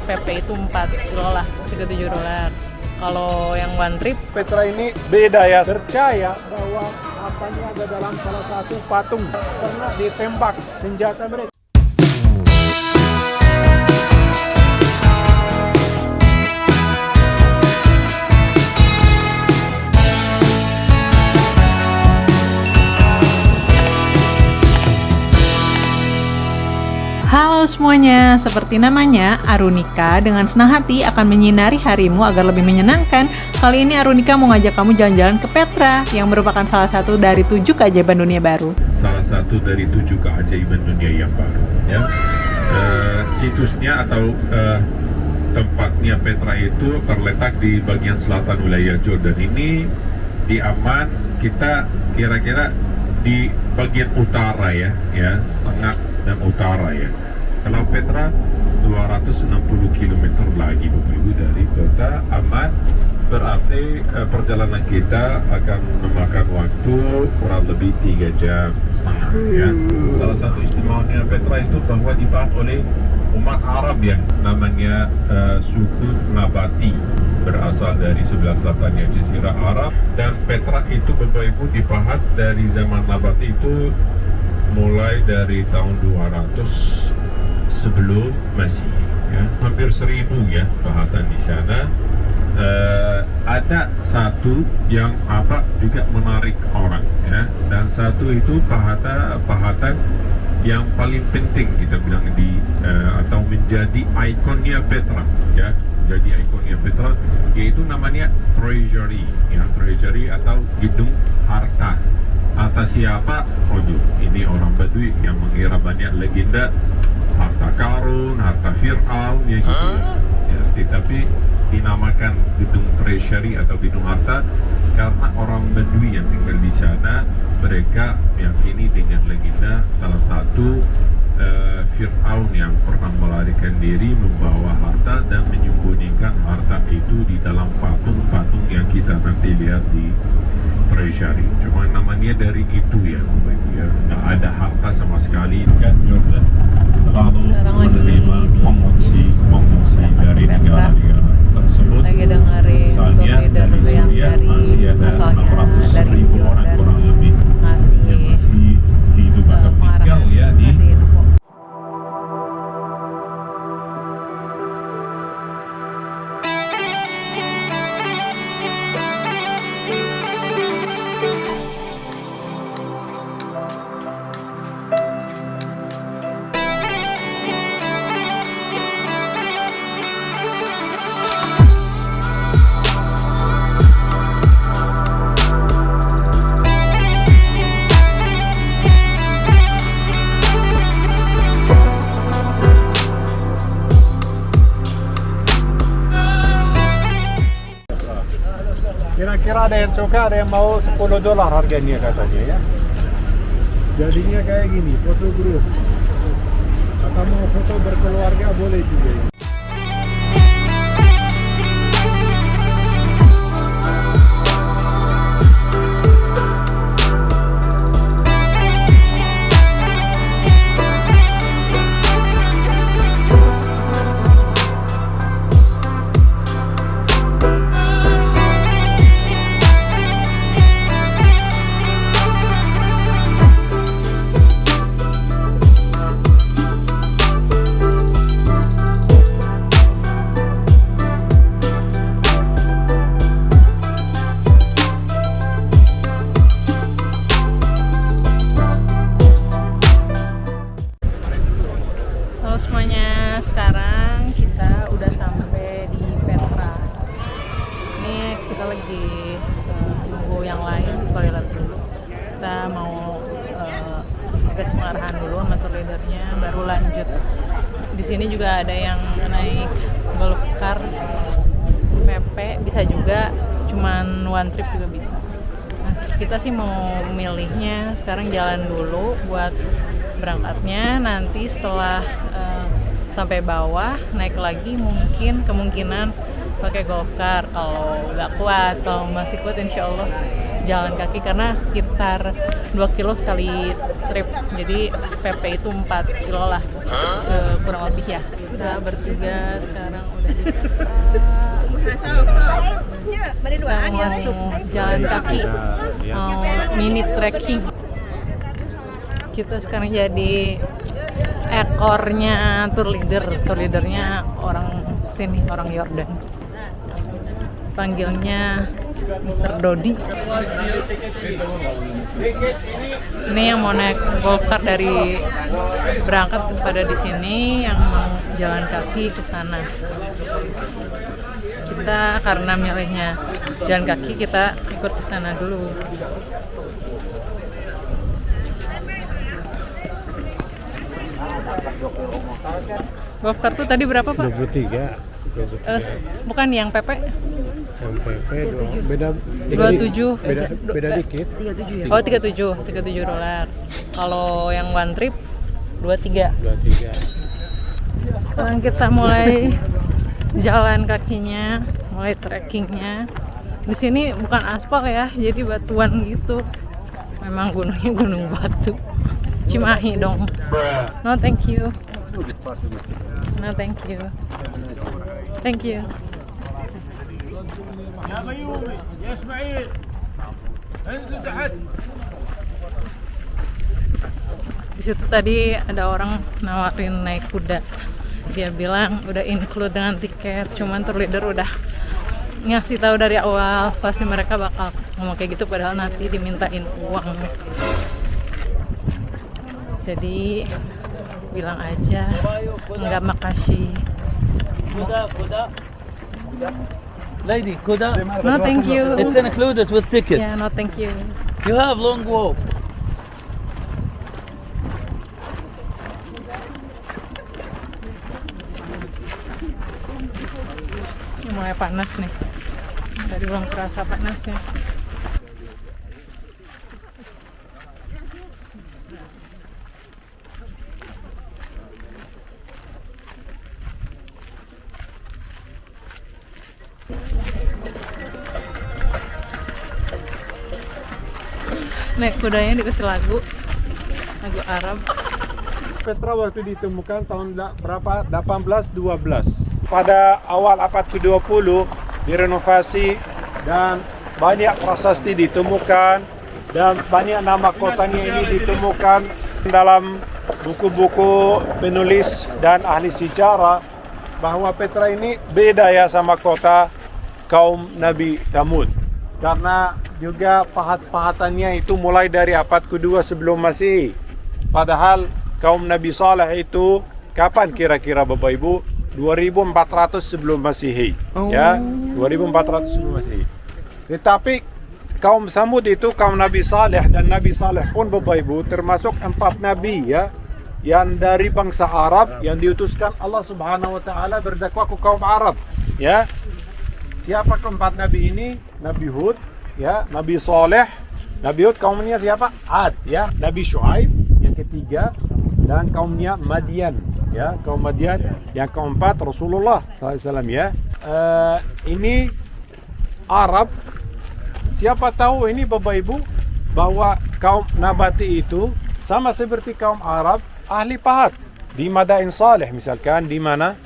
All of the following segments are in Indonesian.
PP itu 4 kilo lah, $37. Kalau yang one trip Petra ini beda ya, percaya bahwa apanya ada dalam salah satu patung pernah ditembak senjata mereka. Halo semuanya, seperti namanya, Arunika dengan senang hati akan menyinari harimu agar lebih menyenangkan. Kali ini Arunika mau ngajak kamu jalan-jalan ke Petra, yang merupakan salah satu dari 7 keajaiban dunia baru. Salah satu dari 7 keajaiban dunia yang baru. Ya. Situsnya atau tempatnya Petra itu terletak di bagian selatan wilayah Jordan. Ini di Amman, kita kira-kira di bagian utara ya, tengah dan utara ya. Kalau Petra 260 km lagi Bapak Ibu dari kota Amman, berarti perjalanan kita akan memakan waktu kurang lebih 3,5 jam ya. Salah satu istimewanya Petra itu bahwa dibangun oleh umat Arab yang namanya suku Nabati, berasal dari sebelah selatannya Jazirah Arab, dan Petra itu Bapak Ibu dipahat dari zaman Nabati itu mulai dari tahun 200 sebelum Masehi ya. Hampir 1000 ya pahatan di sana. Ada satu yang juga menarik orang ya, dan satu itu pahatan yang paling penting kita bilang atau menjadi ikonnya Petra ya, menjadi ikonnya Petra, yaitu namanya treasury ya, treasury atau gedung harta. Atas siapa? Ini orang Badui yang mengira banyak legenda harta karun, harta Fir'aun ya gitu ya. Tetapi dinamakan gedung treasury atau gedung harta karena orang Badui yang tinggal di sana, mereka meyakini dengan legenda salah satu Fir'aun yang pernah melarikan diri membawa harta dan menyembunyikan harta itu di dalam patung-patung yang kita nanti lihat di treasury. Cuma namanya dari itu ya, nggak ada harta sama sekali kan. Jordan selalu menerima pengungsi dari negara-negara tersebut. Lagi dengerin Misalnya leader yang dari masih ada asalnya 600.000 orang Jordan kurang lebih yang masih hidup atau tinggal ya di ngasih info. Kira-kira ada yang suka, ada yang mau $10 harganya katanya ya. Jadinya kayak gini, foto grup. Atau mau foto berkeluarga boleh juga ya. Halo semuanya, sekarang kita udah sampai di Petra. Ini kita lagi nunggu yang lain, toilet dulu. Kita mau agak pengarahan dulu sama tour leadernya, baru lanjut. Di sini juga ada yang naik golf car, PP bisa juga, cuman one trip juga bisa. Nah, kita sih mau milihnya sekarang jalan dulu buat berangkatnya, nanti setelah sampai bawah naik lagi kemungkinan pakai golf car kalau nggak kuat. Kalau masih kuat insya Allah jalan kaki karena sekitar 2 kilo sekali trip. Jadi PP itu 4 kilo lah kurang lebih ya. Kita bertiga sekarang udah di mau jalan kaki, mini trekking. Kita sekarang jadi ekornya tour leadernya orang sini, orang Yordan. Panggilnya Mr. Dodi. Ini yang mau naik golf cart dari berangkat pada di sini, yang mau jalan kaki ke sana. Kita karena milihnya jalan kaki, kita ikut ke sana dulu. Golf cart tuh tadi berapa, Pak? 23. Bukan yang PP? Yang PP beda 27. beda dikit. 37 ya? Oh, 37 dolar. Kalau yang one trip 23. 23. Sekarang kita mulai jalan kakinya, mulai trekkingnya. Di sini bukan aspal ya, jadi batuan gitu. Memang gunungnya gunung batu. Cimahi dong. No thank you. No thank you. Thank you. يا بيومي يا اسماعيل انزل تحت. Di situ tadi ada orang nawarin naik kuda. Dia bilang udah include dengan tiket, cuman tour leader udah ngasih tahu dari awal pasti mereka bakal ngomong kayak gitu, padahal nanti dimintain uang. Jadi bilang aja enggak makasih. Lady, kuda. No thank you. It's included with ticket. Yeah, no thank you. You have long walk. Ini mulai panas nih. Tadi belum kerasa panasnya. Naik kudanya dikasih lagu Arab. Petra waktu ditemukan tahun berapa? 1812. Pada awal abad ke-20 direnovasi dan banyak prasasti ditemukan dan banyak nama kotanya ini ditemukan dalam buku-buku penulis dan ahli sejarah bahwa Petra ini beda ya sama kota kaum Nabi Thamud. Karena juga pahat-pahatannya itu mulai dari abad kedua sebelum Masehi. Padahal kaum Nabi Saleh itu kapan kira-kira Bapak Ibu? 2400 sebelum Masehi. Ya, 2400 sebelum Masehi. Tetapi kaum Thamud itu kaum Nabi Saleh, dan Nabi Saleh pun Bapak Ibu termasuk 4 nabi ya, yang dari bangsa Arab yang diutuskan Allah Subhanahu wa taala berdakwah ke kaum Arab, ya. Siapa keempat nabi ini? Nabi Hud, ya, Nabi Saleh, Nabi Hud kaumnya siapa? Ad, ya, Nabi Shu'aib yang ketiga, dan kaumnya Madian, ya, kaum Madian yang keempat Rasulullah SAW, ya. Ini Arab. Siapa tahu ini Bapak Ibu bahwa kaum Nabati itu sama seperti kaum Arab, ahli pahat di Madain Saleh misalkan, di mana?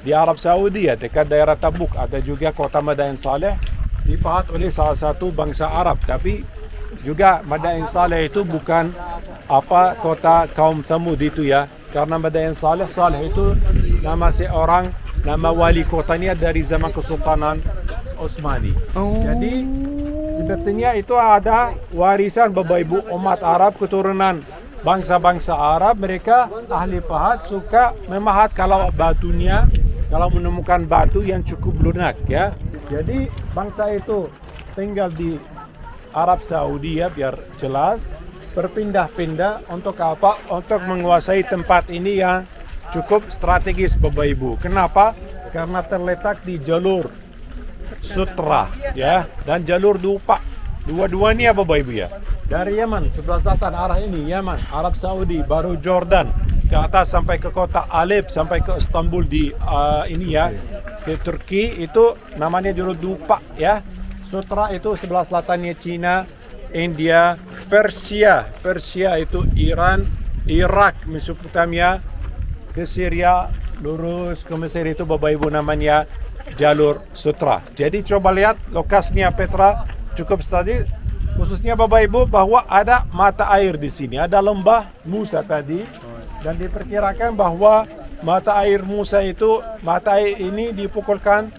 Di Arab Saudi ya, dekat daerah Tabuk. Ada juga kota Madain Saleh dipahat oleh salah satu bangsa Arab, tapi juga Madain Saleh itu bukan apa kota kaum Thamud itu ya, karena Madain Saleh itu nama seorang, nama wali kotanya dari zaman Kesultanan Utsmani. Jadi sebetulnya itu ada warisan Bapak Ibu umat Arab, keturunan bangsa-bangsa Arab. Mereka ahli pahat, suka memahat kalau batunya, kalau menemukan batu yang cukup lunak ya. Jadi bangsa itu tinggal di Arab Saudi ya, biar jelas, berpindah-pindah untuk apa? Untuk menguasai tempat ini yang cukup strategis Bapak Ibu. Kenapa? Karena terletak di jalur sutra ya, dan jalur dupa. Dua-duanya Bapak Ibu ya. Dari Yaman sebelah selatan arah ini, Yaman, Arab Saudi, baru Jordan ke atas sampai ke kota Alep, sampai ke Istanbul di ini ya, ke Turki, itu namanya jalur dupa ya. Sutra itu sebelah selatannya Cina, India, Persia. Persia itu Iran, Irak, Mesopotamia, ke Syria, lurus ke Mesir, itu Bapak Ibu namanya jalur sutra. Jadi coba lihat lokasinya Petra cukup strategis, khususnya Bapak Ibu bahwa ada mata air di sini, ada lembah Musa tadi, dan diperkirakan bahwa mata air Musa itu, mata air ini dipukulkan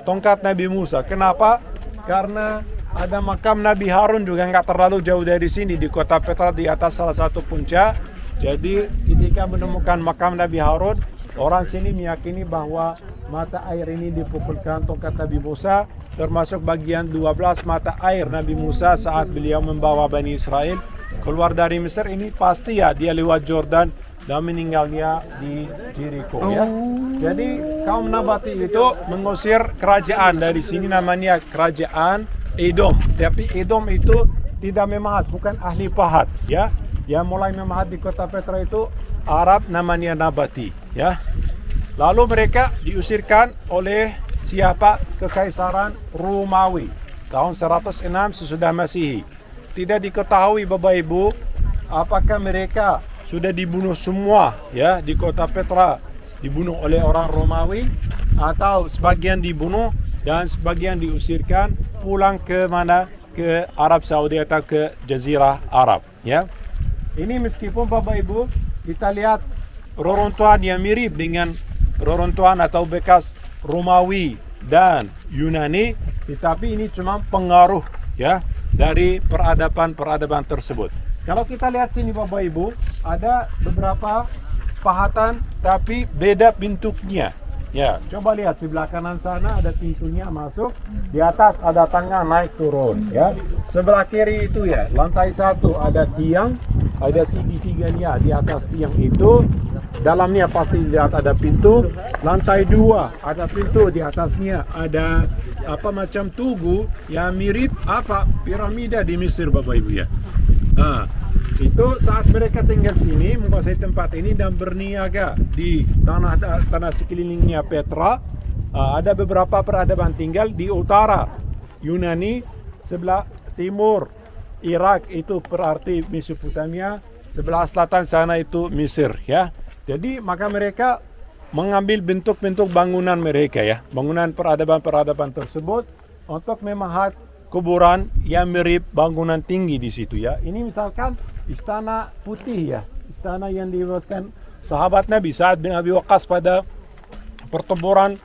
tongkat Nabi Musa. Kenapa? Karena ada makam Nabi Harun juga nggak terlalu jauh dari sini di kota Petra, di atas salah satu puncak. Jadi ketika menemukan makam Nabi Harun, orang sini meyakini bahwa mata air ini dipukulkan tongkat Nabi Musa, termasuk bagian 12 mata air Nabi Musa saat beliau membawa Bani Israel keluar dari Mesir. Ini pasti ya dia lewat Jordan dan meninggalnya di Jericho ya. Jadi kaum Nabati itu mengusir kerajaan dari sini, namanya kerajaan Edom. Tapi Edom itu tidak memahat, bukan ahli pahat ya. Yang mulai memahat di kota Petra itu Arab namanya Nabati ya. Lalu mereka diusirkan oleh siapa? Kekaisaran Romawi tahun 106 sesudah Masehi. Tidak diketahui Bapak Ibu apakah mereka sudah dibunuh semua ya di kota Petra, dibunuh oleh orang Romawi, atau sebagian dibunuh dan sebagian diusirkan pulang ke mana? Ke Arab Saudi atau ke Jazirah Arab ya. Ini meskipun Bapak Ibu kita lihat reruntuhan yang mirip dengan reruntuhan atau bekas Romawi dan Yunani, tetapi ini cuma pengaruh ya dari peradaban tersebut. Kalau kita lihat sini Bapak Ibu, ada beberapa pahatan tapi beda bentuknya. Ya, coba lihat sebelah kanan sana ada pintunya masuk, di atas ada tangga naik turun ya. Sebelah kiri itu ya, lantai 1 ada tiang, ada segitiganya di atas tiang itu. Dalamnya pasti lihat ada pintu. Lantai 2 ada pintu, di atasnya ada apa macam tugu yang mirip apa piramida di Mesir Bapak Ibu ya. Nah, itu saat mereka tinggal sini, menguasai tempat ini dan berniaga di tanah sekelilingnya Petra. Ada beberapa peradaban tinggal di utara Yunani, sebelah timur Irak itu berarti Mesopotamia, sebelah selatan sana itu Mesir ya. Jadi maka mereka mengambil bentuk-bentuk bangunan mereka ya, bangunan peradaban tersebut untuk memahat kuburan yang mirip bangunan tinggi di situ ya. Ini misalkan Istana Putih ya, istana yang dibuatkan sahabat Nabi Sa'ad bin Abi Waqqas pada pertempuran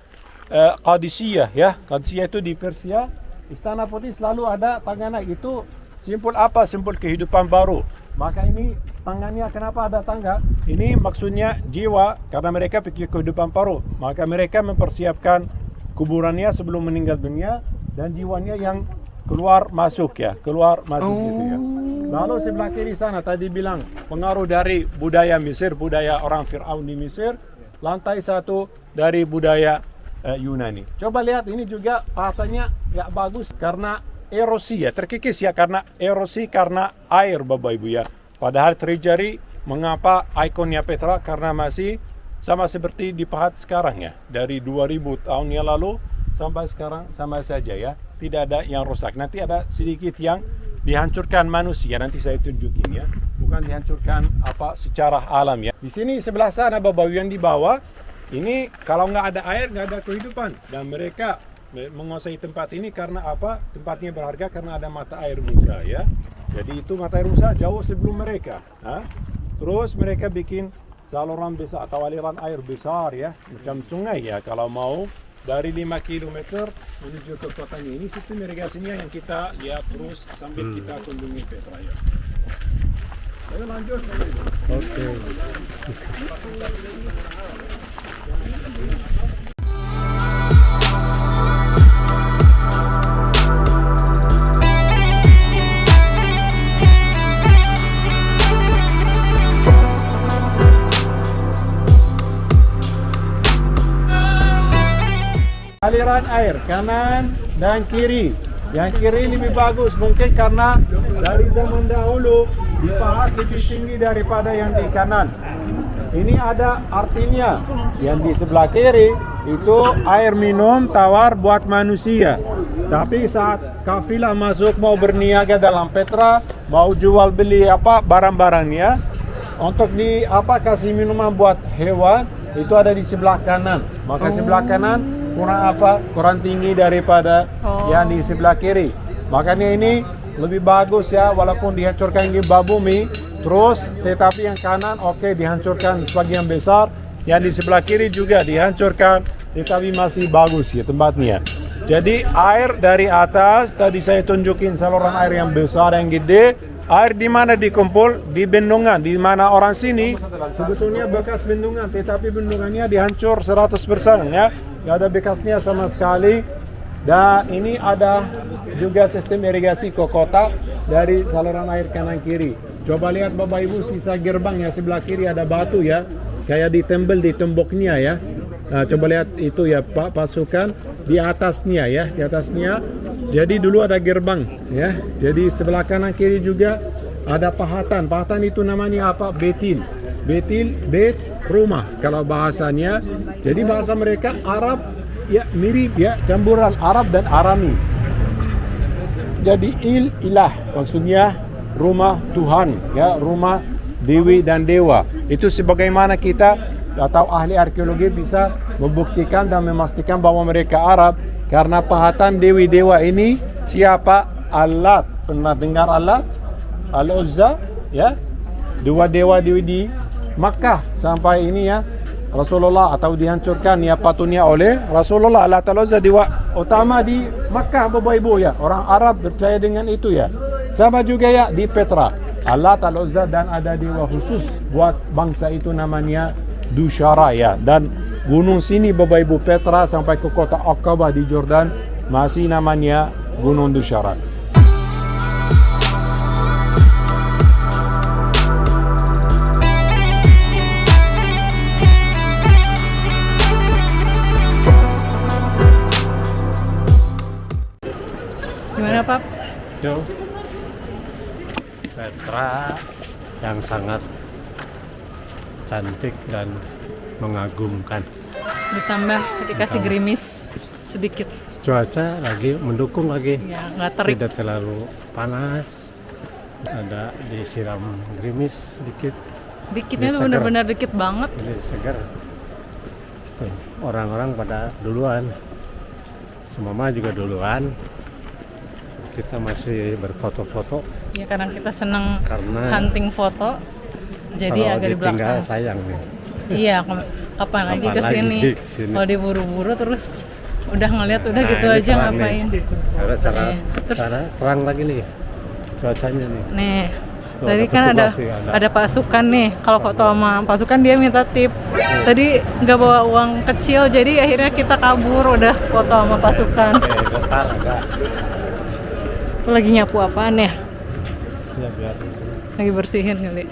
Qadisiyah ya. Qadisiyah itu di Persia. Istana Putih selalu ada tangga itu, simbol apa? Simbol kehidupan baru. Maka ini tangannya kenapa ada tangga? Ini maksudnya jiwa, karena mereka pikir kehidupan baru. Maka mereka mempersiapkan kuburannya sebelum meninggal dunia, dan jiwanya yang keluar masuk ya, keluar masuk gitu ya. Lalu sebelah kiri sana tadi bilang pengaruh dari budaya Mesir, budaya orang Fir'aun di Mesir. Lantai 1 dari budaya Yunani. Coba lihat ini juga pahatanya nggak bagus karena erosi ya, terkikis ya, karena erosi karena air Bapak Ibu ya. Padahal terjadi mengapa ikonnya Petra? Karena masih sama seperti dipahat sekarang ya. Dari 2000 tahun yang lalu sampai sekarang sama saja ya. Tidak ada yang rusak. Nanti ada sedikit yang dihancurkan manusia, nanti saya tunjukin ya. Bukan dihancurkan apa secara alam ya. Di sini sebelah sana Bapak Ibu yang di bawah, ini kalau nggak ada air nggak ada kehidupan. Dan mereka menguasai tempat ini karena apa? Tempatnya berharga karena ada mata air Musa ya. Jadi itu mata air Musa jauh sebelum mereka. Terus mereka bikin saluran besar atau aliran air besar ya, macam sungai ya kalau mau. Dari 5 km menuju ke kotanya. Ini sistem irigasinya yang kita lihat terus sambil kita kunjungi Petra ya. Ayo lanjut. Oke. Aliran air kanan dan kiri. Yang kiri lebih bagus mungkin karena dari zaman dahulu dipahat lebih tinggi daripada yang di kanan. Ini ada artinya. Yang di sebelah kiri itu air minum tawar buat manusia. Tapi saat kafilah masuk mau berniaga dalam Petra, mau jual beli apa barang-barangnya, untuk kasih minuman buat hewan itu ada di sebelah kanan. Maka sebelah kanan kurang tinggi daripada yang di sebelah kiri. Makanya ini lebih bagus ya, walaupun dihancurkan gempa bumi, terus tetapi yang kanan dihancurkan sebagian besar, yang di sebelah kiri juga dihancurkan, tetapi masih bagus ya tempatnya. Jadi air dari atas, tadi saya tunjukin saluran air yang besar, yang gede. Air di mana dikumpul? Di bendungan. Di mana orang sini sebetulnya bekas bendungan, tetapi bendungannya dihancur 100% ya. Nggak ada bekasnya sama sekali. Dan ini ada juga sistem irigasi ke kota dari saluran air kanan kiri. Coba lihat Bapak Ibu sisa gerbang yang sebelah kiri ada batu ya, kayak ditembel di temboknya ya. Nah, coba lihat itu ya Pak, pasukan di atasnya ya, di atasnya. Jadi dulu ada gerbang ya. Jadi sebelah kanan kiri juga ada pahatan. Pahatan itu namanya apa? Betil. Betil, bet, rumah kalau bahasanya. Jadi bahasa mereka Arab ya, mirip ya, campuran Arab dan Arami. Jadi ilah maksudnya rumah Tuhan ya, rumah dewi dan dewa. Itu sebagaimana kita atau ahli arkeologi bisa membuktikan dan memastikan bahwa mereka Arab karena pahatan dewi dewa ini siapa? Allat. Pernah dengar Allat? Al-Uzza ya. Dua dewa dewi di Makkah sampai ini ya. Rasulullah atau dihancurkan ya patungnya oleh Rasulullah. Allat Al-Uzza dewa utama di Makkah Bapak Ibu ya. Orang Arab percaya dengan itu ya. Sama juga ya di Petra. Allat Al-Uzza dan ada dewa khusus buat bangsa itu namanya Dushara ya. Dan gunung sini Bapak Ibu Petra sampai ke kota Aqabah di Jordan masih namanya Gunung Dushara. Gimana Pak? Yo, Petra yang sangat cantik dan mengagumkan. Ditambah dikasih gerimis sedikit. Cuaca lagi mendukung lagi. Ya, nggak terik. Tidak terlalu panas. Ada disiram gerimis sedikit. Dikitnya Ini tuh seger. benar-benar dikit banget. Jadi segar. Tuh, orang-orang pada duluan. Mama juga duluan. Kita masih berfoto-foto. Ya karena kita seneng Karena hunting foto. Jadi kalau agak di ditinggal belakang. sayang nih. Iya, kapan lagi ke sini? kesini? Kalau diburu-buru terus udah ngeliat udah gitu ini aja terang ngapain. nih. Ada cara, Iya. Terus- cara terang lagi nih cuacanya nih. Nih, Tuh, tadi ada kan ada petugas nih, ada pasukan nih. Kalau foto sama pasukan dia minta tip. Tadi nggak bawa uang kecil, jadi akhirnya kita kabur udah foto sama pasukan. Getar ada. Itu lagi nyapu apaan ya? Ya biar Lagi bersihin kali.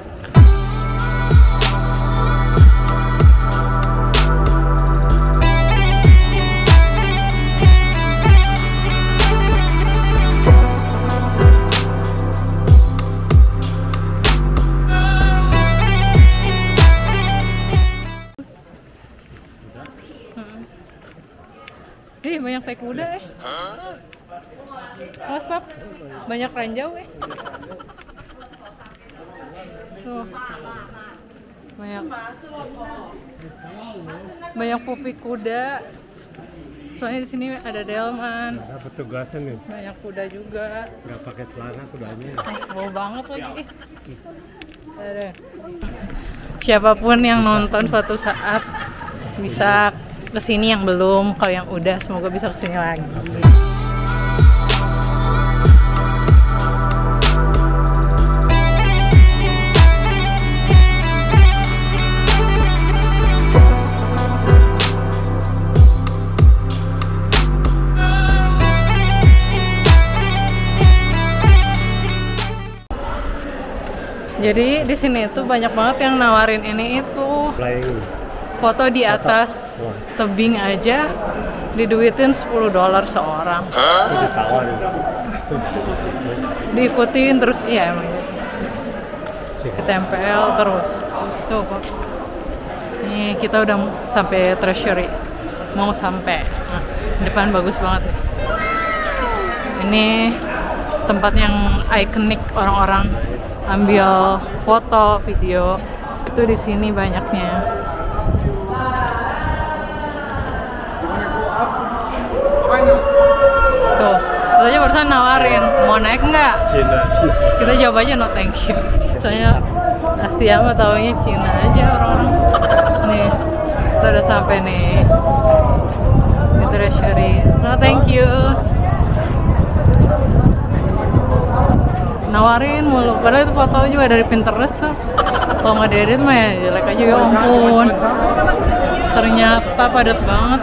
Ih, banyak tai kuda Awas Pap, banyak ranjau Tuh. Banyak pupi kuda. Soalnya di sini ada delman. ada petugasnya nih. Banyak kuda juga. Nggak pakai celana kudanya. Bau banget lagi. Ada. Siapapun yang nonton suatu saat bisa kesini, yang belum, kalau yang udah semoga bisa kesini lagi. Jadi di sini tuh banyak banget yang nawarin ini itu Flying. foto di atas tebing aja diduitin $10 seorang. Jadi tawar. Diikutin terus, iya emang ditempel terus. Tuh kok. Nih kita udah sampai treasury. Mau sampai. Nah, depan bagus banget. Ini tempat yang ikonik orang-orang ambil foto, video. Itu di sini banyaknya. Tuh, kita aja barusan nawarin, mau naik nggak? Cina. Kita jawab aja no thank you. Soalnya Asia mah taunya Cina aja orang-orang. Nih, kita udah sampai nih di Treasury. No thank you. Nawarin mulu, padahal itu foto juga dari Pinterest tuh. Kalau nggak diedit mah ya jelek aja, ya ampun. Ternyata padat banget.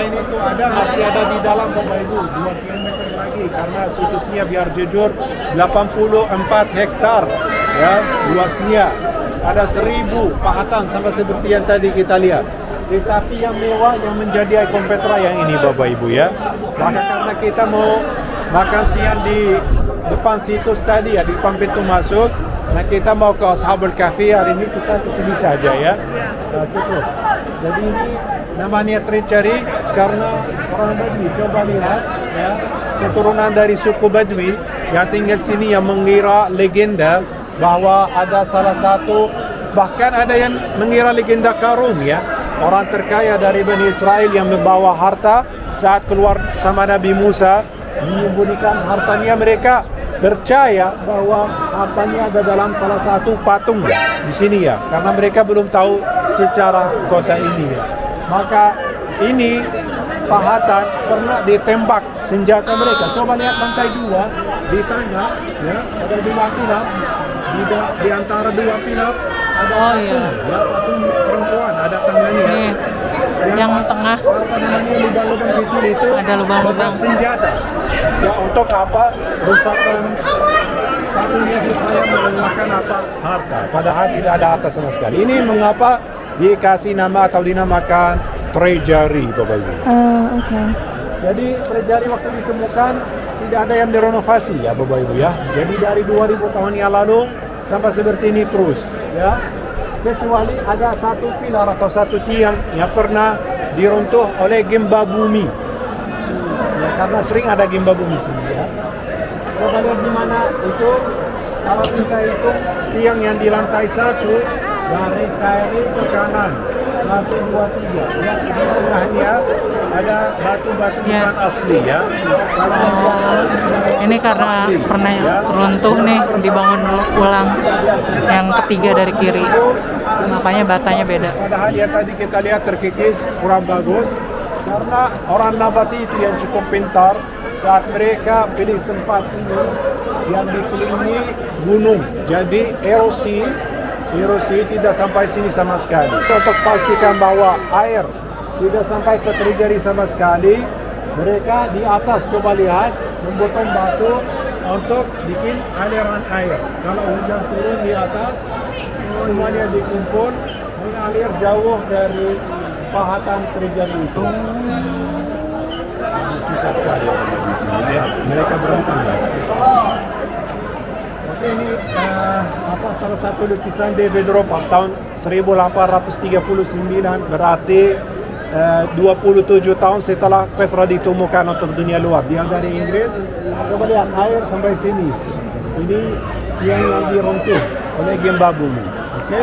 Ini tuh masih ada di dalam Bapak Ibu 2 km lagi karena situsnya biar jujur 84 hektar ya luasnya, ada 1000 pahatan sama seperti yang tadi kita lihat. Tetapi yang mewah yang menjadi ikon Petra yang ini Bapak Ibu ya. Maka karena kita mau makan siang di depan situs tadi ya, di depan pintu masuk. Nah kita mau ke Ashabul Kahfi hari ini, kita ke sini saja ya. Nah, cukup. Jadi ini namanya Treasury karena orang Badui. Coba lihat ya, keturunan dari suku Badui yang tinggal sini yang mengira legenda bahwa ada salah satu, bahkan ada yang mengira legenda Karun ya, orang terkaya dari Bani Israel yang membawa harta saat keluar sama Nabi Musa, menyembunyikan hartanya. Mereka percaya bahwa hartanya ada dalam salah satu patung di sini ya, karena mereka belum tahu secara kota ini ya. Maka ini pahatan pernah ditembak senjata mereka. Coba lihat lantai 2 di tengah ya, ada 2 pilar. Di antara 2 pilar ada patung perempuan, ada tangannya. Nih, yang tengah apa namanya, lubang-lubang kecil itu ada lubang-lubang senjata. Ya untuk apa? Rusakan satunya supaya menggunakan apa? Harta. Padahal tidak ada harta sama sekali. Ini mengapa dikasih nama atau dinamakan Treasury, Bapak Ibu. Okay. Jadi Treasury waktu ditemukan tidak ada yang direnovasi ya Bapak Ibu ya. Jadi dari 2000 tahun yang lalu sampai seperti ini terus ya. Kecuali ada satu pilar atau satu tiang yang pernah diruntuh oleh gempa bumi. Ya, karena sering ada gempa bumi sini ya. Coba lihat di mana itu, kalau kita hitung tiang yang di lantai 1 dari KRI ke kanan 1, 2, 3 ya, di tengahnya ada batu-batu bukan asli ya. ini karena pernah runtuh nih, dibangun ulang yang ketiga dari kiri, makanya batanya beda. Padahal yang tadi kita lihat terkikis kurang bagus karena orang Nabati itu yang cukup pintar saat mereka pilih tempat ini yang dikelilingi gunung, jadi erosi tidak sampai sini sama sekali. Untuk pastikan bahwa air tidak sampai ke Treasury sama sekali, mereka di atas coba lihat membotong batu untuk bikin aliran air. Kalau hujan turun di atas, semuanya dikumpul mengalir jauh dari pahatan Treasury itu. Susah sekali di sini ya. Mereka beruntung ya. Oke, ini salah satu lukisan David Ropa tahun 1839, berarti 27 tahun setelah Petra ditemukan untuk dunia luar. Dia dari Inggris. Coba lihat air sampai sini. Ini yang diruntuh oleh gempa bumi. Oke.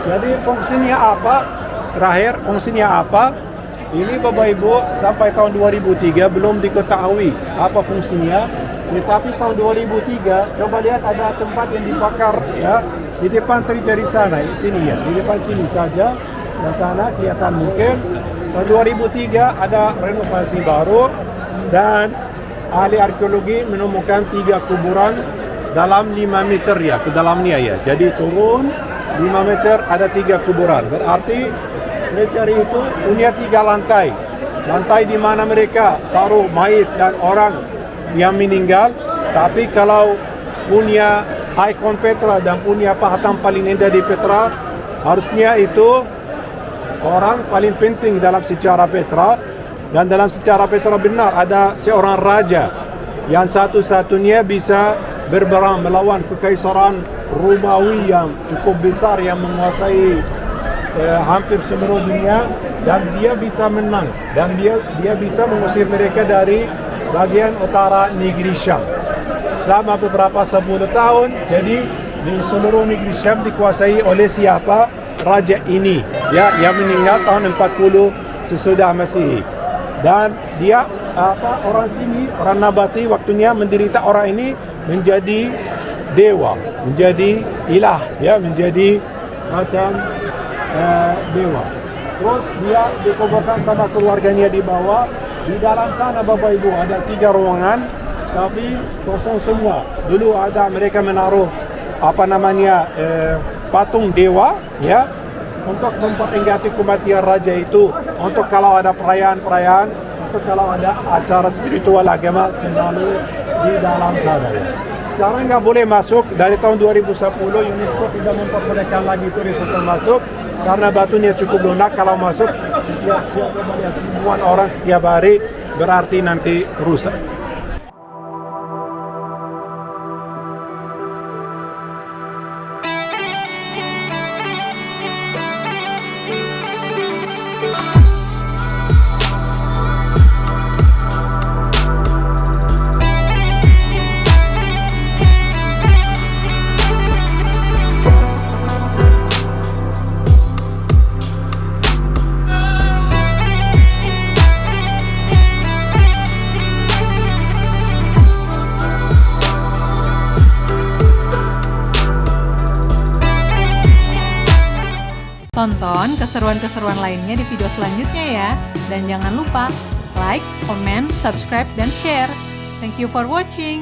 Jadi fungsinya apa? Terakhir, fungsinya apa? Ini Bapak Ibu sampai tahun 2003 belum diketahui apa fungsinya. Tetapi tahun 2003 coba lihat ada tempat yang dibakar ya di depan Treasury sana, sini ya, di depan sini saja dan sana kelihatan mungkin. Tahun 2003 ada renovasi baru dan ahli arkeologi menemukan 3 kuburan dalam 5 meter ya, ke dalamnya ya. Jadi turun 5 meter ada 3 kuburan. Berarti treasury itu punya 3 lantai. Lantai di mana mereka taruh mayat dan orang yang meninggal. Tapi kalau punya ikon Petra dan punya pahatan paling indah di Petra, harusnya itu orang paling penting dalam sejarah Petra. Dan dalam sejarah Petra benar ada seorang raja yang satu-satunya bisa berperang melawan kekaisaran Romawi yang cukup besar yang menguasai hampir seluruh dunia, dan dia bisa menang dan dia bisa mengusir mereka dari bagian utara negeri Syam selama beberapa 10 tahun. Jadi di seluruh negeri Syam dikuasai oleh siapa? Raja ini ya, yang meninggal tahun 40 sesudah Masehi. Dan dia orang sini, orang Nabati, waktunya menderita orang ini menjadi dewa, menjadi ilah ya, menjadi macam dewa. Terus dia dikuburkan sama keluarganya di bawah. Di dalam sana Bapak Ibu ada 3 ruangan tapi kosong semua. Dulu ada mereka menaruh patung dewa ya, untuk memperingati kematian raja itu, untuk kalau ada perayaan-perayaan, untuk kalau ada acara spiritual agama selalu di dalam sana ya. Sekarang nggak boleh masuk dari tahun 2010, UNESCO tidak memperbolehkan lagi turis untuk masuk karena batunya cukup lunak. Kalau masuk setiap ribuan orang setiap hari berarti nanti rusak. Tonton keseruan-keseruan lainnya di video selanjutnya ya. Dan jangan lupa like, comment, subscribe, dan share. Thank you for watching.